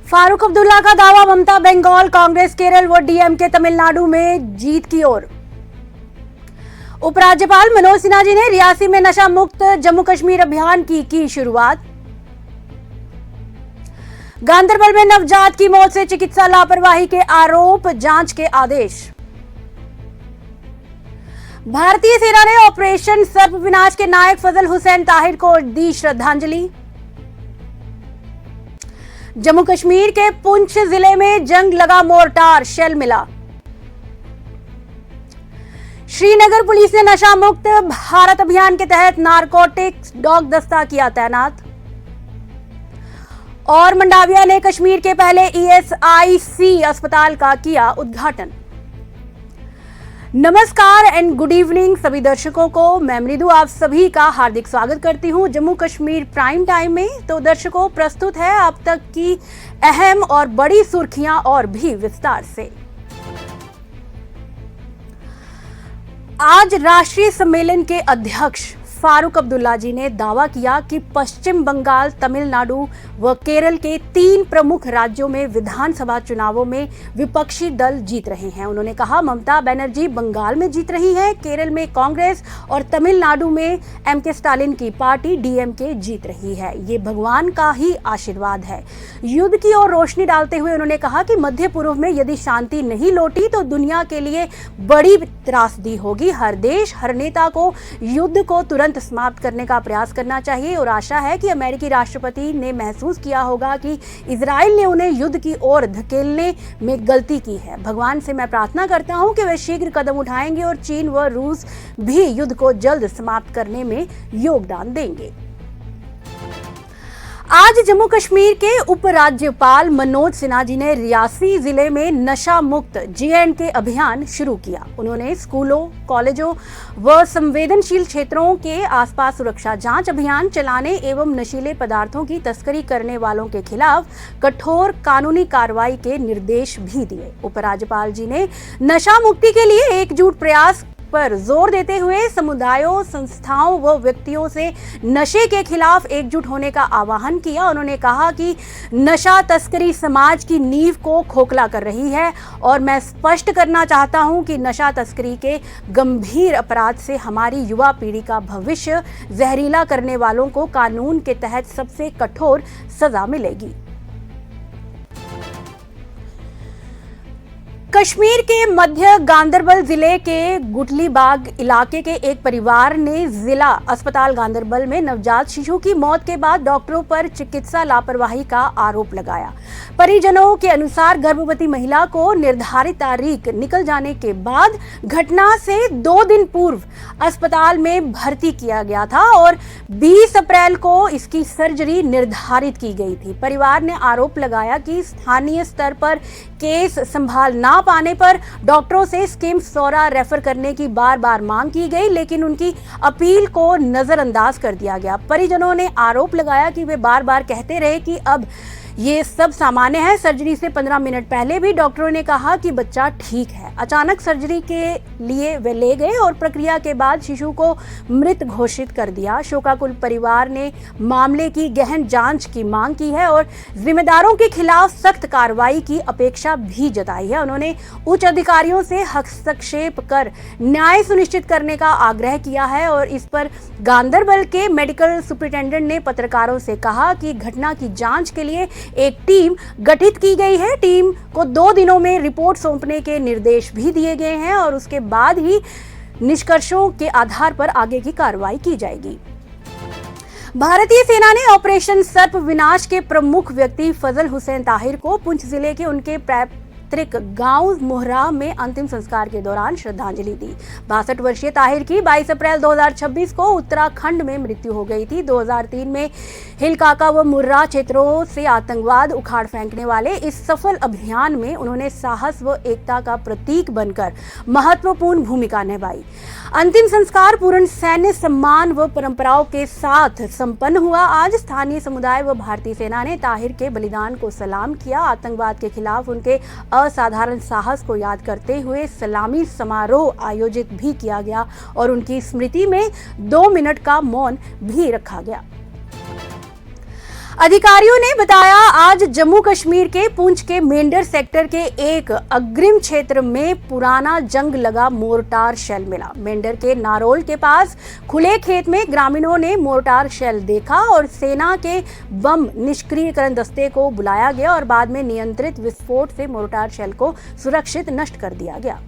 फारूक अब्दुल्ला का दावा, ममता बंगाल, कांग्रेस केरल व डीएमके तमिलनाडु में जीत की ओर। उपराज्यपाल मनोज सिन्हा जी ने रियासी में नशा मुक्त जम्मू कश्मीर अभियान की शुरुआत। गांदरबल में नवजात की मौत से चिकित्सा लापरवाही के आरोप, जांच के आदेश। भारतीय सेना ने ऑपरेशन सर्प विनाश के नायक फजल हुसैन ताहिर को दी श्रद्धांजलि। जम्मू कश्मीर के पुंछ जिले में जंग लगा मोर्टार, शेल मिला। श्रीनगर पुलिस ने नशा मुक्त भारत अभियान के तहत नारकोटिक्स डॉग दस्ता किया तैनात। और मंडाविया ने कश्मीर के पहले ईएसआईसी अस्पताल का किया उद्घाटन। नमस्कार एंड गुड इवनिंग सभी दर्शकों को, मैं मृदु आप सभी का हार्दिक स्वागत करती हूं जम्मू कश्मीर प्राइम टाइम में। तो दर्शकों, प्रस्तुत है अब तक की अहम और बड़ी सुर्खियां और भी विस्तार से। आज राष्ट्रीय सम्मेलन के अध्यक्ष फारूक अब्दुल्ला जी ने दावा किया कि पश्चिम बंगाल, तमिलनाडु व केरल के 3 प्रमुख राज्यों में विधानसभा चुनावों में विपक्षी दल जीत रहे हैं। उन्होंने कहा, ममता बनर्जी बंगाल में जीत रही है, केरल में कांग्रेस और तमिलनाडु में एमके स्टालिन की पार्टी डीएमके जीत रही है। ये भगवान का ही आशीर्वाद है। युद्ध की ओर रोशनी डालते हुए उन्होंने कहा कि मध्य पूर्व में यदि शांति नहीं लौटी तो दुनिया के लिए बड़ी त्रासदी होगी। हर देश, हर नेता को युद्ध को तुरंत समाप्त करने का प्रयास करना चाहिए और आशा है कि अमेरिकी राष्ट्रपति ने महसूस किया होगा कि इजराइल ने उन्हें युद्ध की ओर धकेलने में गलती की है। भगवान से मैं प्रार्थना करता हूं कि वे शीघ्र कदम उठाएंगे और चीन व रूस भी युद्ध को जल्द समाप्त करने में योगदान देंगे। आज जम्मू कश्मीर के उपराज्यपाल मनोज सिन्हा जी ने रियासी जिले में नशा मुक्त J&K अभियान शुरू किया। उन्होंने स्कूलों, कॉलेजों व संवेदनशील क्षेत्रों के आसपास सुरक्षा जांच अभियान चलाने एवं नशीले पदार्थों की तस्करी करने वालों के खिलाफ कठोर कानूनी कार्रवाई के निर्देश भी दिए। उपराज्यपाल जी ने नशा मुक्ति के लिए एकजुट प्रयास पर जोर देते हुए समुदायों, संस्थाओं व व्यक्तियों से नशे के खिलाफ एकजुट होने का आह्वान किया। उन्होंने कहा कि नशा तस्करी समाज की नींव को खोखला कर रही है और मैं स्पष्ट करना चाहता हूं कि नशा तस्करी के गंभीर अपराध से हमारी युवा पीढ़ी का भविष्य जहरीला करने वालों को कानून के तहत सबसे कठोर सजा मिलेगी। कश्मीर के मध्य गांदरबल जिले के गुटलीबाग इलाके के एक परिवार ने जिला अस्पताल गांदरबल में नवजात शिशु की मौत के बाद डॉक्टरों पर चिकित्सा लापरवाही का आरोप लगाया। परिजनों के अनुसार गर्भवती महिला को निर्धारित तारीख निकल जाने के बाद घटना से 2 दिन पूर्व अस्पताल में भर्ती किया गया था और 20 अप्रैल को इसकी सर्जरी निर्धारित की गई थी। परिवार ने आरोप लगाया कि स्थानीय स्तर पर केस संभाल ना पाने पर डॉक्टरों से स्किम सौरा रेफर करने की बार-बार मांग की गई, लेकिन उनकी अपील को नजरअंदाज कर दिया गया। परिजनों ने आरोप लगाया कि वे बार-बार कहते रहे कि अब ये सब सामान्य है। सर्जरी से 15 मिनट पहले भी डॉक्टरों ने कहा कि बच्चा ठीक है। अचानक सर्जरी के लिए वे ले गए और प्रक्रिया के बाद शिशु को मृत घोषित कर दिया। शोकाकुल परिवार ने मामले की गहन जांच की मांग की है और जिम्मेदारों के खिलाफ सख्त कार्रवाई की अपेक्षा भी जताई है। उन्होंने उच्च अधिकारियों से हस्तक्षेप कर न्याय सुनिश्चित करने का आग्रह किया है और इस पर गांदरबल के मेडिकल सुपरिटेंडेंट ने पत्रकारों से कहा कि घटना की जांच के लिए एक टीम गठित की गई है। टीम को 2 दिनों में रिपोर्ट सौंपने के निर्देश भी दिए गए हैं और उसके बाद ही निष्कर्षों के आधार पर आगे की कार्रवाई की जाएगी। भारतीय सेना ने ऑपरेशन सर्प विनाश के प्रमुख व्यक्ति फजल हुसैन ताहिर को पुंछ जिले के उनके पैतृक गांव मोहरा में अंतिम संस्कार के दौरान श्रद्धांजलि दी। 62 वर्षीय ताहिर की 22 अप्रैल 2026 को उत्तराखंड में मृत्यु हो गई थी। 2003 में हिलकाका व मुर्रा क्षेत्रों से आतंकवाद उखाड़ फेंकने वाले इस सफल अभियान में उन्होंने साहस व एकता का प्रतीक बनकर महत्वपूर्ण भूमिका निभाई। अंतिम संस्कार पूर्ण सैन्य सम्मान व परंपराओं के साथ संपन्न हुआ। आज स्थानीय समुदाय व भारतीय सेना ने ताहिर के बलिदान को सलाम किया। आतंकवाद के खिलाफ उनके असाधारण साहस को याद करते हुए सलामी समारोह आयोजित भी किया गया और उनकी स्मृति में 2 मिनट का मौन भी रखा गया। अधिकारियों ने बताया, आज जम्मू कश्मीर के पुंछ के मेंढर सेक्टर के एक अग्रिम क्षेत्र में पुराना जंग लगा मोर्टार शेल मिला। मेंढर के नारोल के पास खुले खेत में ग्रामीणों ने मोर्टार शेल देखा और सेना के बम निष्क्रियकरण दस्ते को बुलाया गया और बाद में नियंत्रित विस्फोट से मोर्टार शेल को सुरक्षित नष्ट कर दिया गया।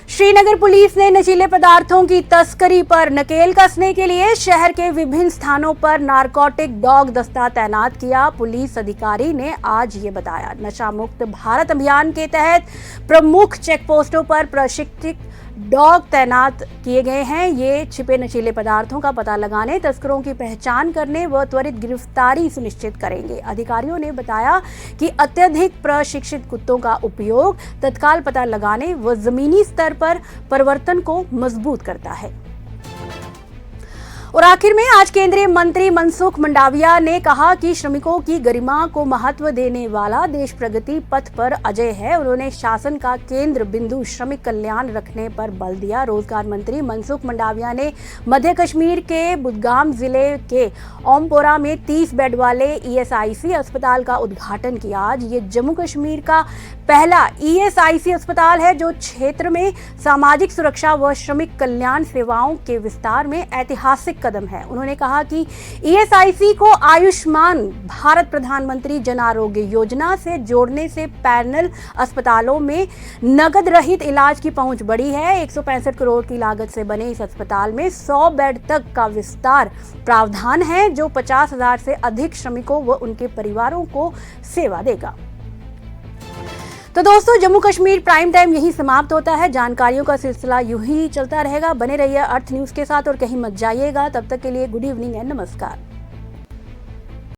श्रीनगर पुलिस ने नशीले पदार्थों की तस्करी पर नकेल कसने के लिए शहर के विभिन्न स्थानों पर नारकोटिक डॉग दस्ता तैनात किया। पुलिस अधिकारी ने आज ये बताया, नशा मुक्त भारत अभियान के तहत प्रमुख चेक पोस्टों पर प्रशिक्षित डॉग तैनात किए गए हैं। ये छिपे नशीले पदार्थों का पता लगाने, तस्करों की पहचान करने व त्वरित गिरफ्तारी सुनिश्चित करेंगे। अधिकारियों ने बताया कि अत्यधिक प्रशिक्षित कुत्तों का उपयोग तत्काल पता लगाने व जमीनी स्तर पर परिवर्तन को मजबूत करता है। और आखिर में आज केंद्रीय मंत्री मनसुख मंडाविया ने कहा कि श्रमिकों की गरिमा को महत्व देने वाला देश प्रगति पथ पर अजय है। उन्होंने शासन का केंद्र बिंदु श्रमिक कल्याण रखने पर बल दिया। रोजगार मंत्री मनसुख मंडाविया ने मध्य कश्मीर के बुदगाम जिले के ओमपोरा में 30 बेड वाले ईएसआईसी अस्पताल का उद्घाटन किया। आज ये जम्मू कश्मीर का पहला ईएसआईसी अस्पताल है जो क्षेत्र में सामाजिक सुरक्षा व श्रमिक कल्याण सेवाओं के विस्तार में ऐतिहासिक कदम है। उन्होंने कहा कि ईएसआईसी को आयुष्मान भारत प्रधानमंत्री जन आरोग्य योजना से जोड़ने से पैनल अस्पतालों में नकद रहित इलाज की पहुंच बढ़ी है। 165 करोड़ की लागत से बने इस अस्पताल में 100 बेड तक का विस्तार प्रावधान है जो 50,000 से अधिक श्रमिकों व उनके परिवारों को सेवा देगा। तो दोस्तों, जम्मू कश्मीर प्राइम टाइम यही समाप्त होता है। जानकारियों का सिलसिला यूं ही चलता रहेगा। बने रहिए अर्थ न्यूज के साथ और कहीं मत जाइएगा। तब तक के लिए गुड इवनिंग एंड नमस्कार।